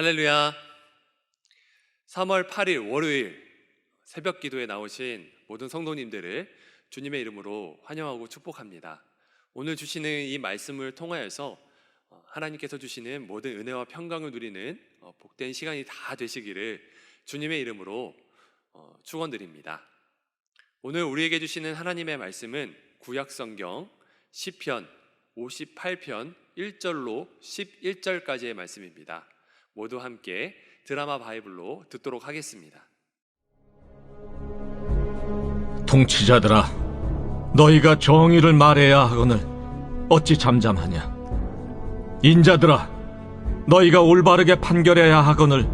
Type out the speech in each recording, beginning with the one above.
할렐루야. 3월 8일 월요일 새벽 기도에 나오신 모든 성도님들을 주님의 이름으로 환영하고 축복합니다. 오늘 주시는 이 말씀을 통하여서 하나님께서 주시는 모든 은혜와 평강을 누리는 복된 시간이 다 되시기를 주님의 이름으로 축원드립니다. 오늘 우리에게 주시는 하나님의 말씀은 구약성경 시편 58편 1절로 11절까지의 말씀입니다. 모두 함께 드라마 바이블로 듣도록 하겠습니다. 통치자들아, 너희가 정의를 말해야 하거늘 어찌 잠잠하냐? 인자들아, 너희가 올바르게 판결해야 하거늘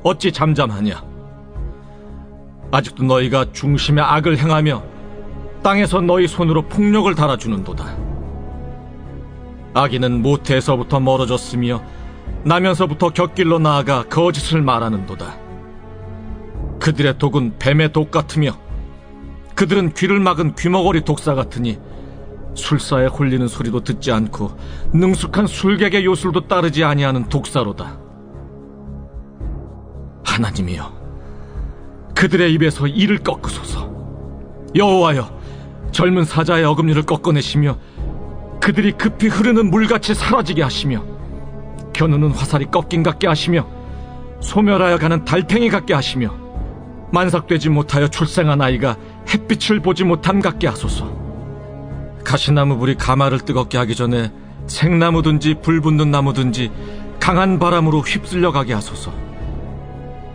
어찌 잠잠하냐? 아직도 너희가 중심의 악을 행하며 땅에서 너희 손으로 폭력을 달아주는도다. 악인은 모태에서부터 멀어졌으며 나면서부터 곁길로 나아가 거짓을 말하는도다. 그들의 독은 뱀의 독 같으며 그들은 귀를 막은 귀머거리 독사 같으니 술사에 홀리는 소리도 듣지 않고 능숙한 술객의 요술도 따르지 아니하는 독사로다. 하나님이여, 그들의 입에서 이를 꺾으소서. 여호와여, 젊은 사자의 어금니를 꺾어내시며 그들이 급히 흐르는 물같이 사라지게 하시며 겨누는 화살이 꺾인 같게 하시며 소멸하여 가는 달팽이 같게 하시며 만삭되지 못하여 출생한 아이가 햇빛을 보지 못함 같게 하소서. 가시나무 불이 가마를 뜨겁게 하기 전에 생나무든지 불 붙는 나무든지 강한 바람으로 휩쓸려 가게 하소서.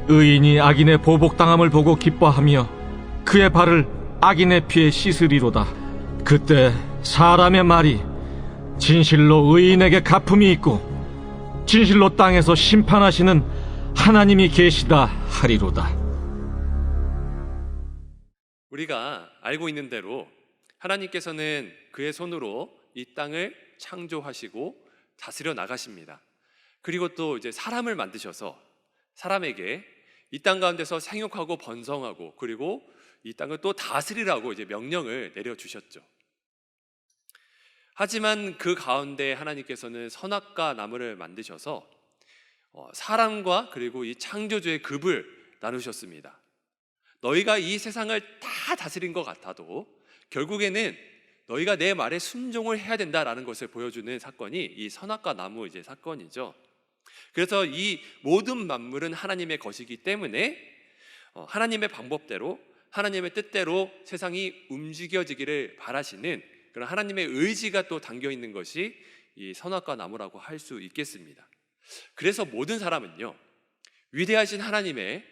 의인이 악인의 보복당함을 보고 기뻐하며 그의 발을 악인의 피에 씻으리로다. 그때 사람의 말이 진실로 의인에게 갚음이 있고 진실로 땅에서 심판하시는 하나님이 계시다 하리로다. 우리가 알고 있는 대로 하나님께서는 그의 손으로 이 땅을 창조하시고 다스려 나가십니다. 그리고 또 이제 사람을 만드셔서 사람에게 이 땅 가운데서 생육하고 번성하고 그리고 이 땅을 또 다스리라고 이제 명령을 내려주셨죠. 하지만 그 가운데 하나님께서는 선악과 나무를 만드셔서 사람과 그리고 이 창조주의 급을 나누셨습니다. 너희가 이 세상을 다 다스린 것 같아도 결국에는 너희가 내 말에 순종을 해야 된다라는 것을 보여주는 사건이 이 선악과 나무 이제 사건이죠. 그래서 이 모든 만물은 하나님의 것이기 때문에 하나님의 방법대로 하나님의 뜻대로 세상이 움직여지기를 바라시는 그런 하나님의 의지가 또 담겨 있는 것이 이 선악과 나무라고 할 수 있겠습니다. 그래서 모든 사람은요, 위대하신 하나님의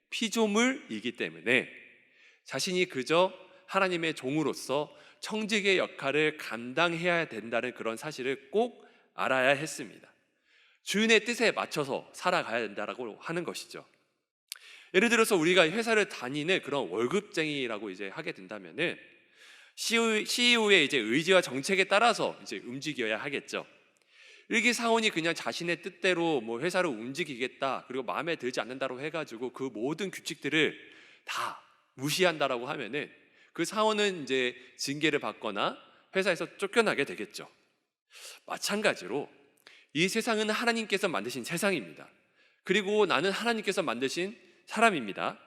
피조물이기 때문에 자신이 그저 하나님의 종으로서 청지기의 역할을 감당해야 된다는 그런 사실을 꼭 알아야 했습니다. 주인의 뜻에 맞춰서 살아가야 된다라고 하는 것이죠. 예를 들어서 우리가 회사를 다니는 그런 월급쟁이라고 이제 하게 된다면은 CEO의 이제 의지와 정책에 따라서 이제 움직여야 하겠죠. 일기 사원이 그냥 자신의 뜻대로 뭐 회사를 움직이겠다, 그리고 마음에 들지 않는다고 해가지고 그 모든 규칙들을 다 무시한다라고 하면은 그 사원은 이제 징계를 받거나 회사에서 쫓겨나게 되겠죠. 마찬가지로 이 세상은 하나님께서 만드신 세상입니다. 그리고 나는 하나님께서 만드신 사람입니다.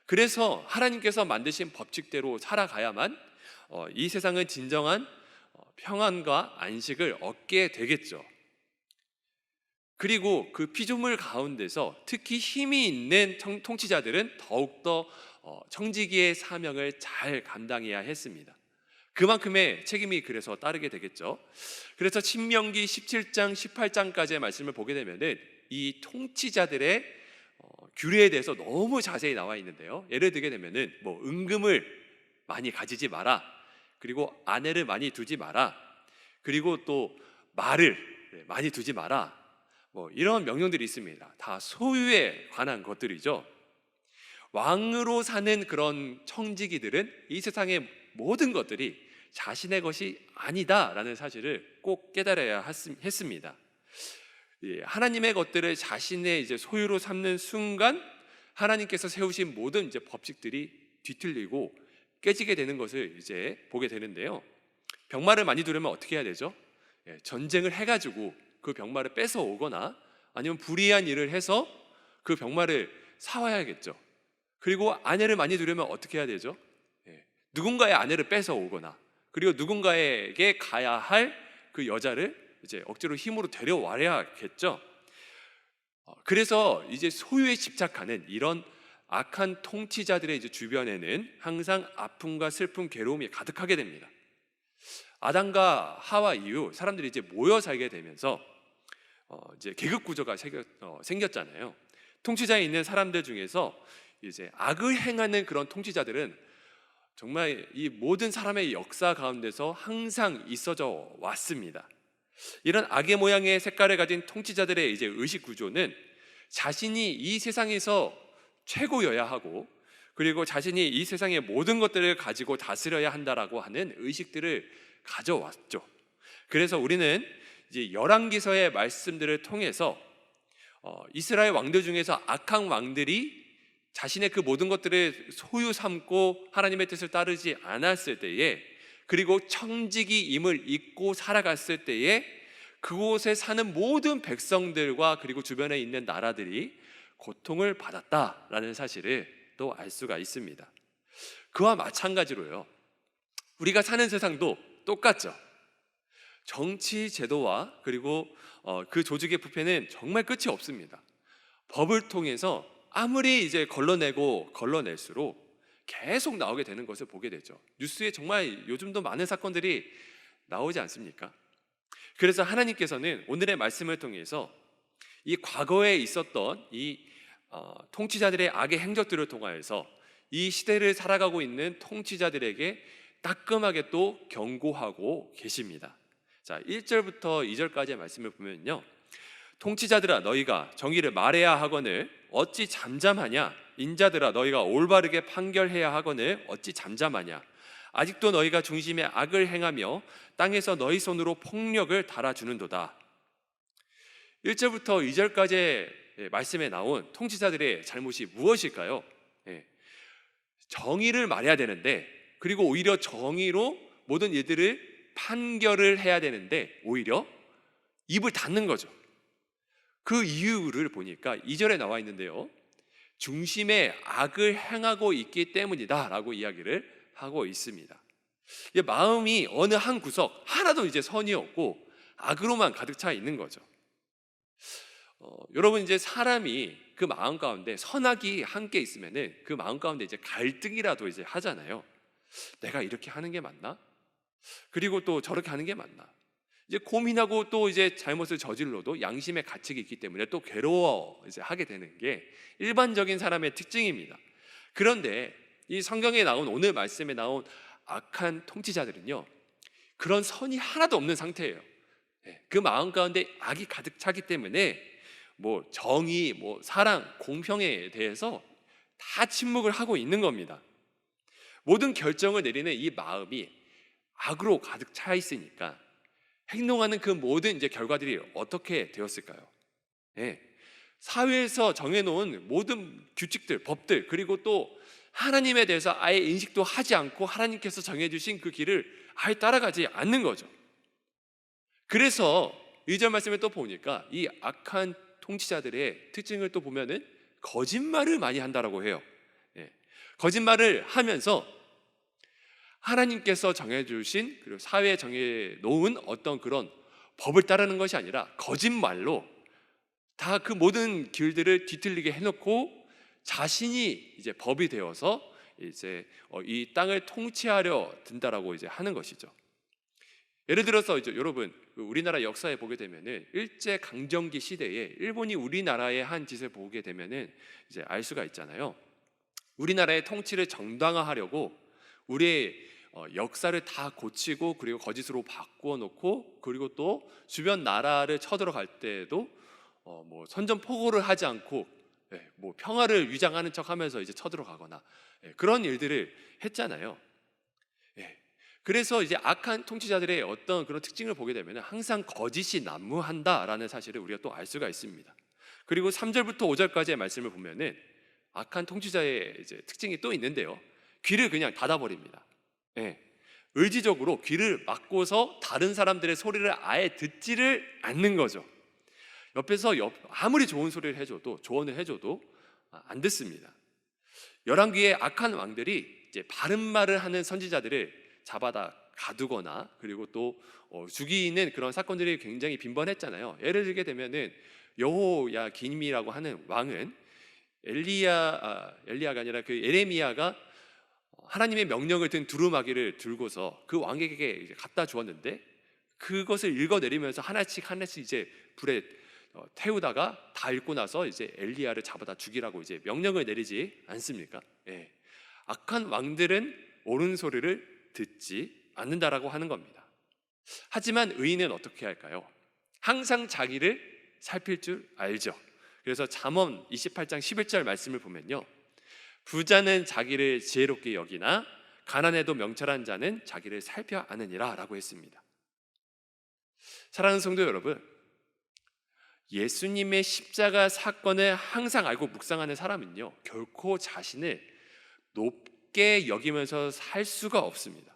그래서 하나님께서 만드신 법칙대로 살아가야만 이 세상은 진정한 평안과 안식을 얻게 되겠죠. 그리고 그 피조물 가운데서 특히 힘이 있는 통치자들은 더욱더 청지기의 사명을 잘 감당해야 했습니다. 그만큼의 책임이 그래서 따르게 되겠죠. 그래서 신명기 17장 18장까지의 말씀을 보게 되면은 이 통치자들의 규례에 대해서 너무 자세히 나와 있는데요. 예를 들게 되면은 뭐 은금을 많이 가지지 마라, 그리고 아내를 많이 두지 마라, 그리고 또 말을 많이 두지 마라, 뭐 이런 명령들이 있습니다. 다 소유에 관한 것들이죠. 왕으로 사는 그런 청지기들은 이 세상의 모든 것들이 자신의 것이 아니다라는 사실을 꼭 깨달아야 했습니다. 하나님의 것들을 자신의 이제 소유로 삼는 순간 하나님께서 세우신 모든 이제 법칙들이 뒤틀리고 깨지게 되는 것을 이제 보게 되는데요. 병마를 많이 두려면 어떻게 해야 되죠? 전쟁을 해가지고 그 병마를 뺏어 오거나 아니면 불의한 일을 해서 그 병마를 사와야겠죠. 그리고 아내를 많이 두려면 어떻게 해야 되죠? 누군가의 아내를 뺏어 오거나, 그리고 누군가에게 가야 할 그 여자를 이제 억지로 힘으로 데려와야겠죠. 그래서 이제 소유에 집착하는 이런 악한 통치자들의 이제 주변에는 항상 아픔과 슬픔, 괴로움이 가득하게 됩니다. 아담과 하와 이후 사람들이 이제 모여 살게 되면서 이제 계급 구조가 생겼잖아요. 통치자에 있는 사람들 중에서 이제 악을 행하는 그런 통치자들은 정말 이 모든 사람의 역사 가운데서 항상 있어져 왔습니다. 이런 악의 모양의 색깔을 가진 통치자들의 이제 의식 구조는 자신이 이 세상에서 최고여야 하고, 그리고 자신이 이 세상의 모든 것들을 가지고 다스려야 한다라고 하는 의식들을 가져왔죠. 그래서 우리는 이제 열왕기서의 말씀들을 통해서 이스라엘 왕들 중에서 악한 왕들이 자신의 그 모든 것들을 소유 삼고 하나님의 뜻을 따르지 않았을 때에, 그리고 청지기임을 잊고 살아갔을 때에 그곳에 사는 모든 백성들과 그리고 주변에 있는 나라들이 고통을 받았다라는 사실을 또 알 수가 있습니다. 그와 마찬가지로요, 우리가 사는 세상도 똑같죠. 정치 제도와 그리고 그 조직의 부패는 정말 끝이 없습니다. 법을 통해서 아무리 이제 걸러낼수록 계속 나오게 되는 것을 보게 되죠. 뉴스에 정말 요즘도 많은 사건들이 나오지 않습니까? 그래서 하나님께서는 오늘의 말씀을 통해서 이 과거에 있었던 이 통치자들의 악의 행적들을 통하여서 이 시대를 살아가고 있는 통치자들에게 따끔하게 또 경고하고 계십니다. 자, 1절부터 2절까지의 말씀을 보면요, 통치자들아 너희가 정의를 말해야 하거늘 어찌 잠잠하냐? 인자들아 너희가 올바르게 판결해야 하거늘 어찌 잠잠하냐? 아직도 너희가 중심에 악을 행하며 땅에서 너희 손으로 폭력을 달아주는도다. 1절부터 2절까지의 말씀에 나온 통치자들의 잘못이 무엇일까요? 정의를 말해야 되는데, 그리고 오히려 정의로 모든 일들을 판결을 해야 되는데 오히려 입을 닫는 거죠. 그 이유를 보니까 2절에 나와 있는데요, 중심에 악을 행하고 있기 때문이다 라고 이야기를 하고 있습니다. 마음이 어느 한 구석 하나도 이제 선이 없고 악으로만 가득 차 있는 거죠. 여러분, 이제 사람이 그 마음 가운데 선악이 함께 있으면은 그 마음 가운데 이제 갈등이라도 이제 하잖아요. 내가 이렇게 하는 게 맞나? 그리고 또 저렇게 하는 게 맞나? 이제 고민하고 또 이제 잘못을 저질러도 양심의 가책이 있기 때문에 또 괴로워 이제 하게 되는 게 일반적인 사람의 특징입니다. 그런데 이 성경에 나온, 오늘 말씀에 나온 악한 통치자들은요, 그런 선이 하나도 없는 상태예요. 그 마음 가운데 악이 가득 차기 때문에 뭐 정의, 뭐 사랑, 공평에 대해서 다 침묵을 하고 있는 겁니다. 모든 결정을 내리는 이 마음이 악으로 가득 차 있으니까 행동하는 그 모든 이제 결과들이 어떻게 되었을까요? 사회에서 정해놓은 모든 규칙들, 법들, 그리고 또 하나님에 대해서 아예 인식도 하지 않고 하나님께서 정해주신 그 길을 아예 따라가지 않는 거죠. 그래서 2절 말씀에 또 보니까 이 악한 통치자들의 특징을 또 보면은 거짓말을 많이 한다라고 해요. 거짓말을 하면서 하나님께서 정해주신, 그리고 사회에 정해놓은 어떤 그런 법을 따르는 것이 아니라 거짓말로 다 그 모든 길들을 뒤틀리게 해놓고 자신이 이제 법이 되어서 이제 이 땅을 통치하려 든다라고 이제 하는 것이죠. 예를 들어서 이제 여러분, 우리나라 역사에 보게 되면은 일제 강점기 시대에 일본이 우리나라의 한 짓을 보게 되면은 이제 알 수가 있잖아요. 우리나라의 통치를 정당화하려고 우리의 역사를 다 고치고 그리고 거짓으로 바꾸어 놓고, 그리고 또 주변 나라를 쳐들어갈 때도 뭐 선전포고를 하지 않고 뭐 평화를 위장하는 척하면서 이제 쳐들어가거나 그런 일들을 했잖아요. 그래서 이제 악한 통치자들의 어떤 그런 특징을 보게 되면 항상 거짓이 난무한다라는 사실을 우리가 또 알 수가 있습니다. 그리고 3절부터 5절까지의 말씀을 보면은 악한 통치자의 이제 특징이 또 있는데요, 귀를 그냥 닫아버립니다. 의지적으로 귀를 막고서 다른 사람들의 소리를 아예 듣지를 않는 거죠. 옆에서 아무리 좋은 소리를 해줘도, 조언을 해줘도 안 듣습니다. 열왕기의 악한 왕들이 이제 바른 말을 하는 선지자들을 잡아다 가두거나 그리고 또 죽이는 그런 사건들이 굉장히 빈번했잖아요. 예를 들게 되면은 여호야김이라고 하는 왕은 엘리야가 아니라 그 예레미야가 하나님의 명령을 든 두루마기를 들고서 그 왕에게 이제 갖다 주었는데, 그것을 읽어내리면서 하나씩 이제 불에 태우다가 다 읽고 나서 이제 엘리야를 잡아다 죽이라고 이제 명령을 내리지 않습니까? 예. 악한 왕들은 옳은 소리를 듣지 않는다라고 하는 겁니다. 하지만 의인은 어떻게 할까요? 항상 자기를 살필 줄 알죠. 그래서 잠언 28장 11절 말씀을 보면요, 부자는 자기를 지혜롭게 여기나 가난해도 명철한 자는 자기를 살펴 아느니라 라고 했습니다. 사랑하는 성도 여러분, 예수님의 십자가 사건을 항상 알고 묵상하는 사람은요, 결코 자신을 높게 여기면서 살 수가 없습니다.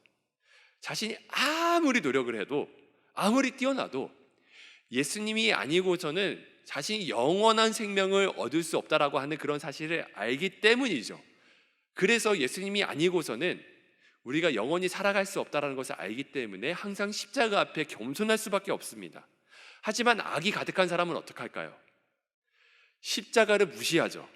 자신이 아무리 노력을 해도, 아무리 뛰어나도 예수님이 아니고서는 자신이 영원한 생명을 얻을 수 없다라고 하는 그런 사실을 알기 때문이죠. 그래서 예수님이 아니고서는 우리가 영원히 살아갈 수 없다라는 것을 알기 때문에 항상 십자가 앞에 겸손할 수밖에 없습니다. 하지만 악이 가득한 사람은 어떻게 할까요? 십자가를 무시하죠.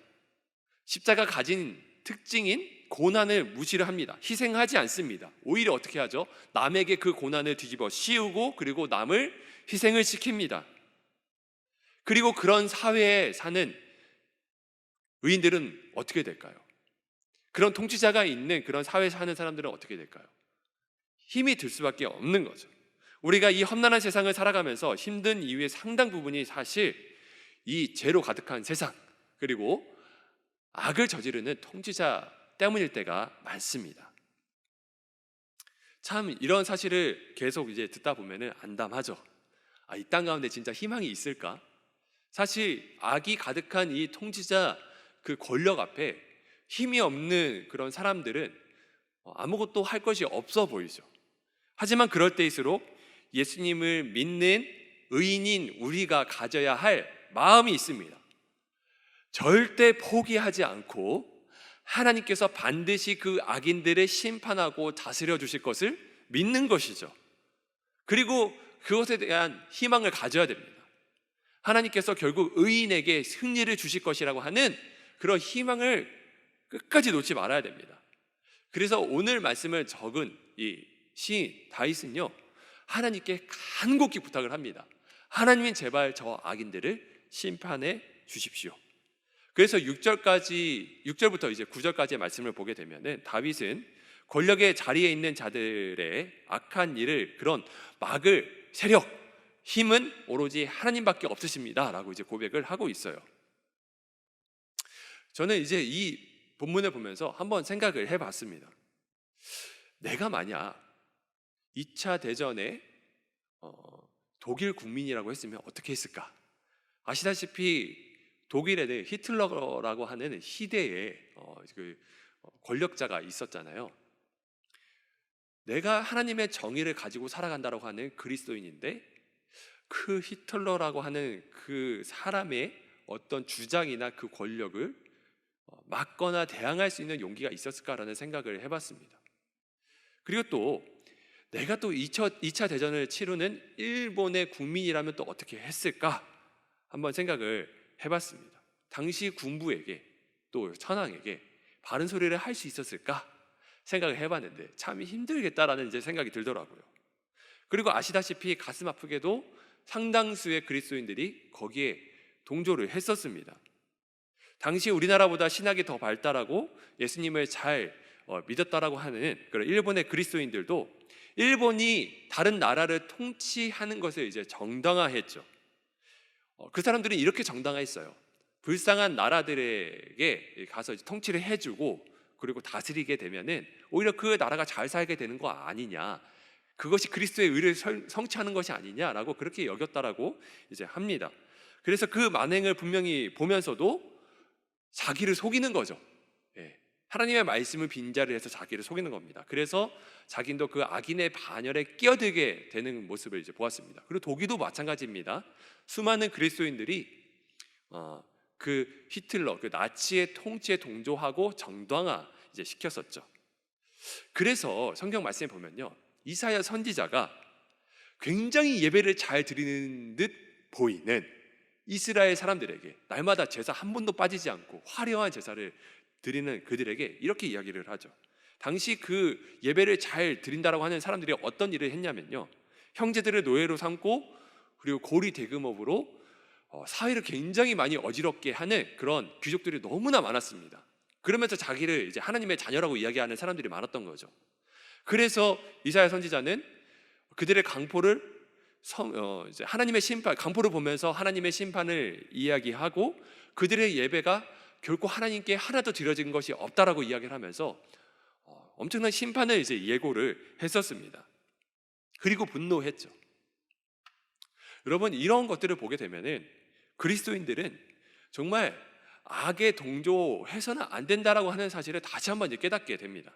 십자가 가진 특징인 고난을 무시를 합니다. 희생하지 않습니다. 오히려 어떻게 하죠? 남에게 그 고난을 뒤집어 씌우고 그리고 남을 희생을 시킵니다. 그리고 그런 사회에 사는 의인들은 어떻게 될까요? 그런 통치자가 있는 그런 사회에 사는 사람들은 어떻게 될까요? 힘이 들 수밖에 없는 거죠. 우리가 이 험난한 세상을 살아가면서 힘든 이유의 상당 부분이 사실 이 죄로 가득한 세상, 그리고 악을 저지르는 통치자 때문일 때가 많습니다. 참 이런 사실을 계속 이제 듣다 보면은 안담하죠. 이 땅 가운데 진짜 희망이 있을까? 사실 악이 가득한 이 통치자 그 권력 앞에 힘이 없는 그런 사람들은 아무것도 할 것이 없어 보이죠. 하지만 그럴 때일수록 예수님을 믿는 의인인 우리가 가져야 할 마음이 있습니다. 절대 포기하지 않고 하나님께서 반드시 그 악인들을 심판하고 다스려 주실 것을 믿는 것이죠. 그리고 그것에 대한 희망을 가져야 됩니다. 하나님께서 결국 의인에게 승리를 주실 것이라고 하는 그런 희망을 끝까지 놓지 말아야 됩니다. 그래서 오늘 말씀을 적은 이 시인 다윗은요, 하나님께 간곡히 부탁을 합니다. 하나님은 제발 저 악인들을 심판해 주십시오. 그래서 6절부터 이제 9절까지의 말씀을 보게 되면은 다윗은 권력의 자리에 있는 자들의 악한 일을, 그런 막을 세력, 힘은 오로지 하나님밖에 없으십니다 라고 이제 고백을 하고 있어요. 저는 이제 이 본문을 보면서 한번 생각을 해봤습니다. 내가 만약 2차 대전에 독일 국민이라고 했으면 어떻게 했을까? 아시다시피 독일에는 히틀러라고 하는 희대의 권력자가 있었잖아요. 내가 하나님의 정의를 가지고 살아간다고 하는 그리스도인인데, 그 히틀러라고 하는 그 사람의 어떤 주장이나 그 권력을 막거나 대항할 수 있는 용기가 있었을까라는 생각을 해봤습니다. 그리고 또 내가 또 2차 대전을 치르는 일본의 국민이라면 또 어떻게 했을까 한번 생각을 해봤습니다. 당시 군부에게 또 천황에게 바른 소리를 할 수 있었을까 생각을 해봤는데 참 힘들겠다라는 이제 생각이 들더라고요. 그리고 아시다시피 가슴 아프게도 상당수의 그리스도인들이 거기에 동조를 했었습니다. 당시 우리나라보다 신학이 더 발달하고 예수님을 잘 믿었다라고 하는 그런 일본의 그리스도인들도 일본이 다른 나라를 통치하는 것을 이제 정당화했죠. 그 사람들은 이렇게 정당화했어요. 불쌍한 나라들에게 가서 통치를 해주고 그리고 다스리게 되면은 오히려 그 나라가 잘 살게 되는 거 아니냐, 그것이 그리스도의 의를 성취하는 것이 아니냐라고 그렇게 여겼다라고 이제 합니다. 그래서 그 만행을 분명히 보면서도 자기를 속이는 거죠. 하나님의 말씀을 빈자리를 해서 자기를 속이는 겁니다. 그래서 자기도 그 악인의 반열에 끼어들게 되는 모습을 이제 보았습니다. 그리고 독일도 마찬가지입니다. 수많은 그리스도인들이 그 히틀러, 그 나치의 통치에 동조하고 정당화 이제 시켰었죠. 그래서 성경 말씀에 보면요, 이사야 선지자가 굉장히 예배를 잘 드리는 듯 보이는 이스라엘 사람들에게 날마다 제사 한 번도 빠지지 않고 화려한 제사를 드리는 그들에게 이렇게 이야기를 하죠. 당시 그 예배를 잘 드린다라고 하는 사람들이 어떤 일을 했냐면요, 형제들을 노예로 삼고 그리고 고리 대금업으로 사회를 굉장히 많이 어지럽게 하는 그런 귀족들이 너무나 많았습니다. 그러면서 자기를 이제 하나님의 자녀라고 이야기하는 사람들이 많았던 거죠. 그래서 이사야 선지자는 그들의 강포를 이제 하나님의 심판, 강포를 보면서 하나님의 심판을 이야기하고 그들의 예배가 결코 하나님께 하나도 드려진 것이 없다라고 이야기를 하면서 엄청난 심판을 이제 예고를 했었습니다. 그리고 분노했죠. 여러분, 이런 것들을 보게 되면은 그리스도인들은 정말 악에 동조해서는 안 된다라고 하는 사실을 다시 한번 이제 깨닫게 됩니다.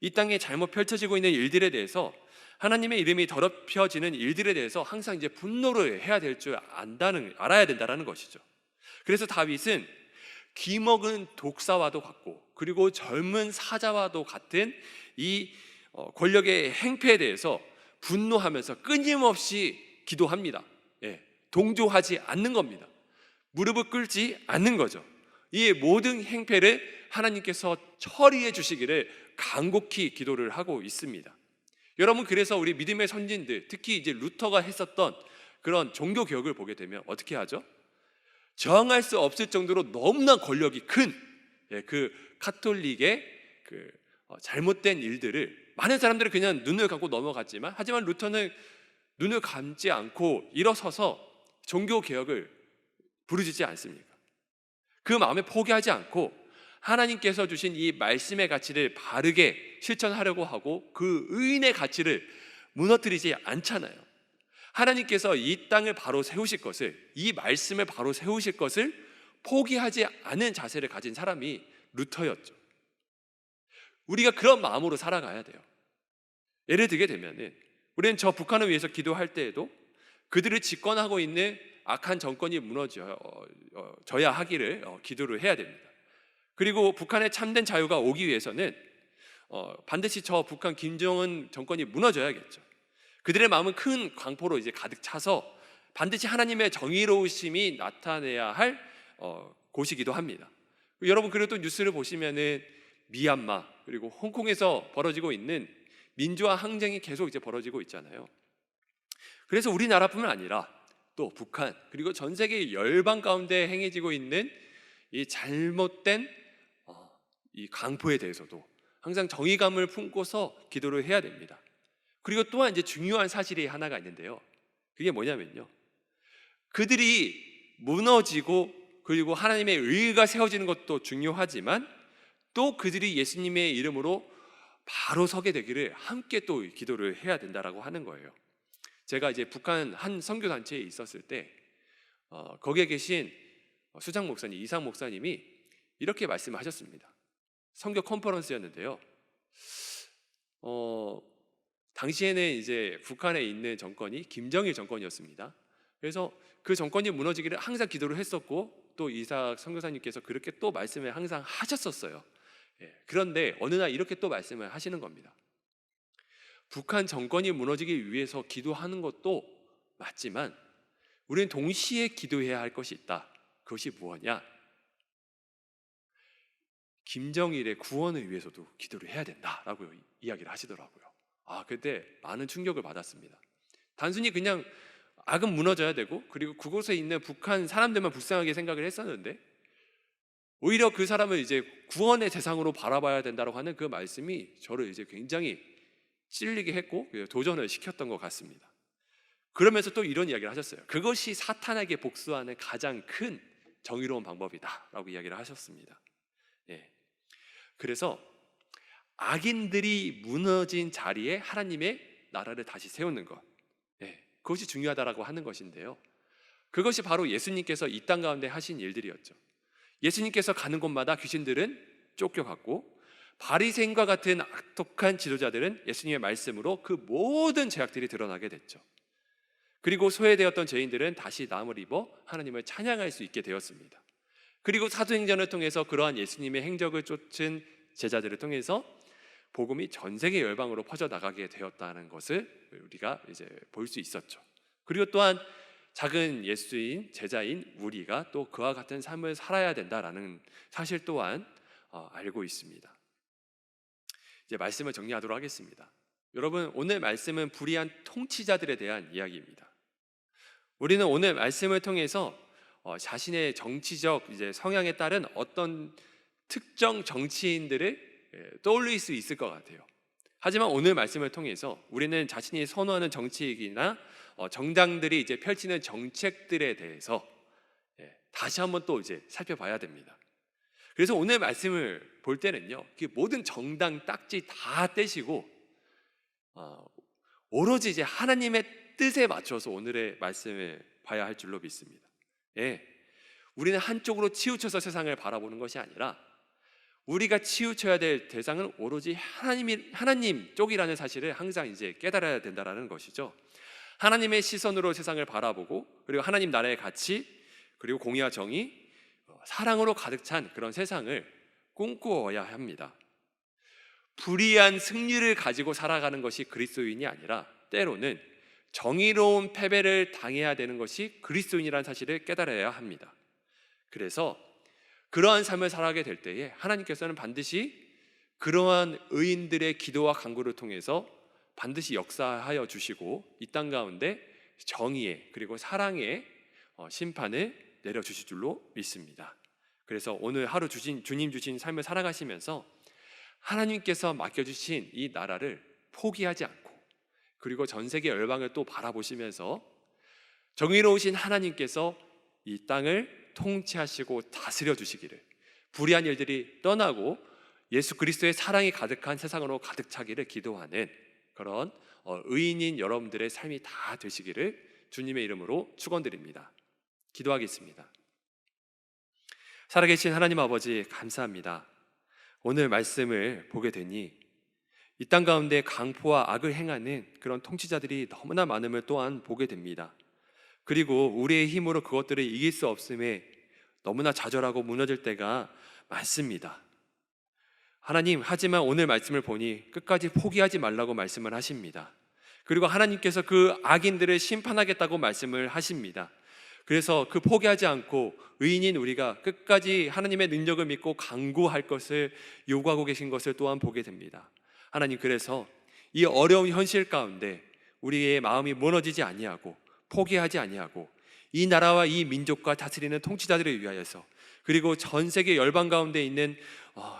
이 땅에 잘못 펼쳐지고 있는 일들에 대해서, 하나님의 이름이 더럽혀지는 일들에 대해서 항상 이제 분노를 해야 될 줄 알아야 된다라는 것이죠. 그래서 다윗은 기먹은 독사와도 같고 그리고 젊은 사자와도 같은 이 권력의 행패에 대해서 분노하면서 끊임없이 기도합니다. 동조하지 않는 겁니다. 무릎을 꿇지 않는 거죠. 이 모든 행패를 하나님께서 처리해 주시기를 간곡히 기도를 하고 있습니다. 여러분, 그래서 우리 믿음의 선진들, 특히 이제 루터가 했었던 그런 종교 개혁을 보게 되면 어떻게 하죠? 저항할 수 없을 정도로 너무나 권력이 큰 그 카톨릭의 그 잘못된 일들을 많은 사람들이 그냥 눈을 감고 넘어갔지만, 하지만 루터는 눈을 감지 않고 일어서서 종교 개혁을 부르짖지 않습니까? 그 마음에 포기하지 않고 하나님께서 주신 이 말씀의 가치를 바르게 실천하려고 하고 그 의인의 가치를 무너뜨리지 않잖아요. 하나님께서 이 땅을 바로 세우실 것을, 이 말씀을 바로 세우실 것을 포기하지 않은 자세를 가진 사람이 루터였죠. 우리가 그런 마음으로 살아가야 돼요. 예를 들게 되면은 우리는 저 북한을 위해서 기도할 때에도 그들을 집권하고 있는 악한 정권이 무너져야 하기를 기도를 해야 됩니다. 그리고 북한의 참된 자유가 오기 위해서는 반드시 저 북한 김정은 정권이 무너져야겠죠. 그들의 마음은 큰 광포로 이제 가득 차서 반드시 하나님의 정의로우심이 나타내야 할 곳이기도 합니다. 여러분, 그리고 또 뉴스를 보시면은 미얀마 그리고 홍콩에서 벌어지고 있는 민주화 항쟁이 계속 이제 벌어지고 있잖아요. 그래서 우리나라뿐만 아니라 또 북한 그리고 전 세계 열방 가운데 행해지고 있는 이 잘못된 이 강포에 대해서도 항상 정의감을 품고서 기도를 해야 됩니다. 그리고 또한 이제 중요한 사실이 하나가 있는데요. 그게 뭐냐면요, 그들이 무너지고 그리고 하나님의 의가 세워지는 것도 중요하지만 또 그들이 예수님의 이름으로 바로 서게 되기를 함께 또 기도를 해야 된다라고 하는 거예요. 제가 이제 북한 한 선교단체에 있었을 때 거기에 계신 수장 목사님, 이상 목사님이 이렇게 말씀하셨습니다. 선교 컨퍼런스였는데요. 당시에는 이제 북한에 있는 정권이 김정일 정권이었습니다. 그래서 그 정권이 무너지기를 항상 기도를 했었고 또 이삭 선교사님께서 그렇게 또 말씀을 항상 하셨었어요. 그런데 어느 날 이렇게 또 말씀을 하시는 겁니다. 북한 정권이 무너지기 위해서 기도하는 것도 맞지만 우리는 동시에 기도해야 할 것이 있다. 그것이 무엇이냐? 김정일의 구원을 위해서도 기도를 해야 된다라고 이야기를 하시더라고요. 그때 많은 충격을 받았습니다. 단순히 그냥 악은 무너져야 되고 그리고 그곳에 있는 북한 사람들만 불쌍하게 생각을 했었는데 오히려 그 사람을 이제 구원의 대상으로 바라봐야 된다고 하는 그 말씀이 저를 이제 굉장히 찔리게 했고 도전을 시켰던 것 같습니다. 그러면서 또 이런 이야기를 하셨어요. 그것이 사탄에게 복수하는 가장 큰 정의로운 방법이다라고 이야기를 하셨습니다. 그래서 악인들이 무너진 자리에 하나님의 나라를 다시 세우는 것, 그것이 중요하다라고 하는 것인데요. 그것이 바로 예수님께서 이 땅 가운데 하신 일들이었죠. 예수님께서 가는 곳마다 귀신들은 쫓겨갔고, 바리새인과 같은 악독한 지도자들은 예수님의 말씀으로 그 모든 죄악들이 드러나게 됐죠. 그리고 소외되었던 죄인들은 다시 나음을 입어 하나님을 찬양할 수 있게 되었습니다. 그리고 사도행전을 통해서 그러한 예수님의 행적을 쫓은 제자들을 통해서 복음이 전 세계 열방으로 퍼져나가게 되었다는 것을 우리가 이제 볼 수 있었죠. 그리고 또한 작은 예수인 제자인 우리가 또 그와 같은 삶을 살아야 된다라는 사실 또한 알고 있습니다. 이제 말씀을 정리하도록 하겠습니다. 여러분, 오늘 말씀은 불의한 통치자들에 대한 이야기입니다. 우리는 오늘 말씀을 통해서 자신의 정치적 이제 성향에 따른 어떤 특정 정치인들을 떠올릴 수 있을 것 같아요. 하지만 오늘 말씀을 통해서 우리는 자신이 선호하는 정치이나 정당들이 이제 펼치는 정책들에 대해서 다시 한번 또 이제 살펴봐야 됩니다. 그래서 오늘 말씀을 볼 때는요, 그 모든 정당 딱지 다 떼시고 오로지 이제 하나님의 뜻에 맞춰서 오늘의 말씀을 봐야 할 줄로 믿습니다. 우리는 한쪽으로 치우쳐서 세상을 바라보는 것이 아니라 우리가 치우쳐야 될 대상은 오로지 하나님 쪽이라는 사실을 항상 이제 깨달아야 된다라는 것이죠. 하나님의 시선으로 세상을 바라보고, 그리고 하나님 나라의 가치, 그리고 공의와 정의, 사랑으로 가득 찬 그런 세상을 꿈꾸어야 합니다. 불의한 승리를 가지고 살아가는 것이 그리스도인이 아니라 때로는 정의로운 패배를 당해야 되는 것이 그리스도인이라는 사실을 깨달아야 합니다. 그래서 그러한 삶을 살아가게 될 때에 하나님께서는 반드시 그러한 의인들의 기도와 간구를 통해서 반드시 역사하여 주시고 이 땅 가운데 정의의 그리고 사랑의 심판을 내려주실 줄로 믿습니다. 그래서 오늘 하루 주님 주신 삶을 살아가시면서 하나님께서 맡겨주신 이 나라를 포기하지 않고, 그리고 전 세계 열방을 또 바라보시면서 정의로우신 하나님께서 이 땅을 통치하시고 다스려 주시기를, 불의한 일들이 떠나고 예수 그리스도의 사랑이 가득한 세상으로 가득 차기를 기도하는 그런 의인인 여러분들의 삶이 다 되시기를 주님의 이름으로 축원드립니다. 기도하겠습니다. 살아계신 하나님 아버지, 감사합니다. 오늘 말씀을 보게 되니 이 땅 가운데 강포와 악을 행하는 그런 통치자들이 너무나 많음을 또한 보게 됩니다. 그리고 우리의 힘으로 그것들을 이길 수 없음에 너무나 좌절하고 무너질 때가 많습니다. 하나님, 하지만 오늘 말씀을 보니 끝까지 포기하지 말라고 말씀을 하십니다. 그리고 하나님께서 그 악인들을 심판하겠다고 말씀을 하십니다. 그래서 그 포기하지 않고 의인인 우리가 끝까지 하나님의 능력을 믿고 간구할 것을 요구하고 계신 것을 또한 보게 됩니다. 하나님, 그래서 이 어려운 현실 가운데 우리의 마음이 무너지지 아니하고 포기하지 아니하고 이 나라와 이 민족과 다스리는 통치자들을 위하여서, 그리고 전 세계 열방 가운데 있는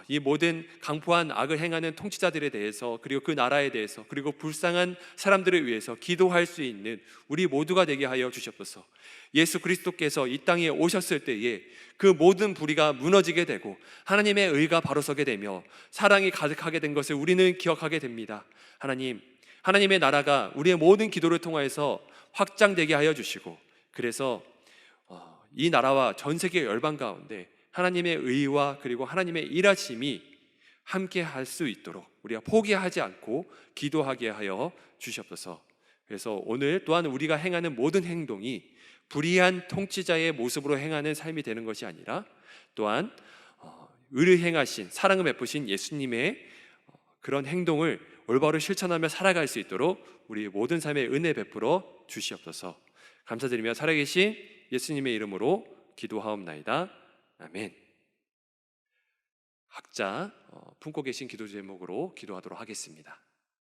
이 모든 강포한 악을 행하는 통치자들에 대해서, 그리고 그 나라에 대해서, 그리고 불쌍한 사람들을 위해서 기도할 수 있는 우리 모두가 되게 하여 주시옵소서. 예수 그리스도께서 이 땅에 오셨을 때에 그 모든 불의가 무너지게 되고 하나님의 의가 바로 서게 되며 사랑이 가득하게 된 것을 우리는 기억하게 됩니다. 하나님, 하나님의 나라가 우리의 모든 기도를 통하여서 확장되게 하여 주시고, 그래서 이 나라와 전 세계 열방 가운데 하나님의 의와 그리고 하나님의 일하심이 함께 할 수 있도록 우리가 포기하지 않고 기도하게 하여 주시옵소서. 그래서 오늘 또한 우리가 행하는 모든 행동이 불의한 통치자의 모습으로 행하는 삶이 되는 것이 아니라 또한 의를 행하신, 사랑을 베푸신 예수님의 그런 행동을 올바로 실천하며 살아갈 수 있도록 우리 모든 삶에 은혜 베풀어 주시옵소서. 감사드리며 살아계신 예수님의 이름으로 기도하옵나이다. 아멘. 각자 품고 계신 기도 제목으로 기도하도록 하겠습니다.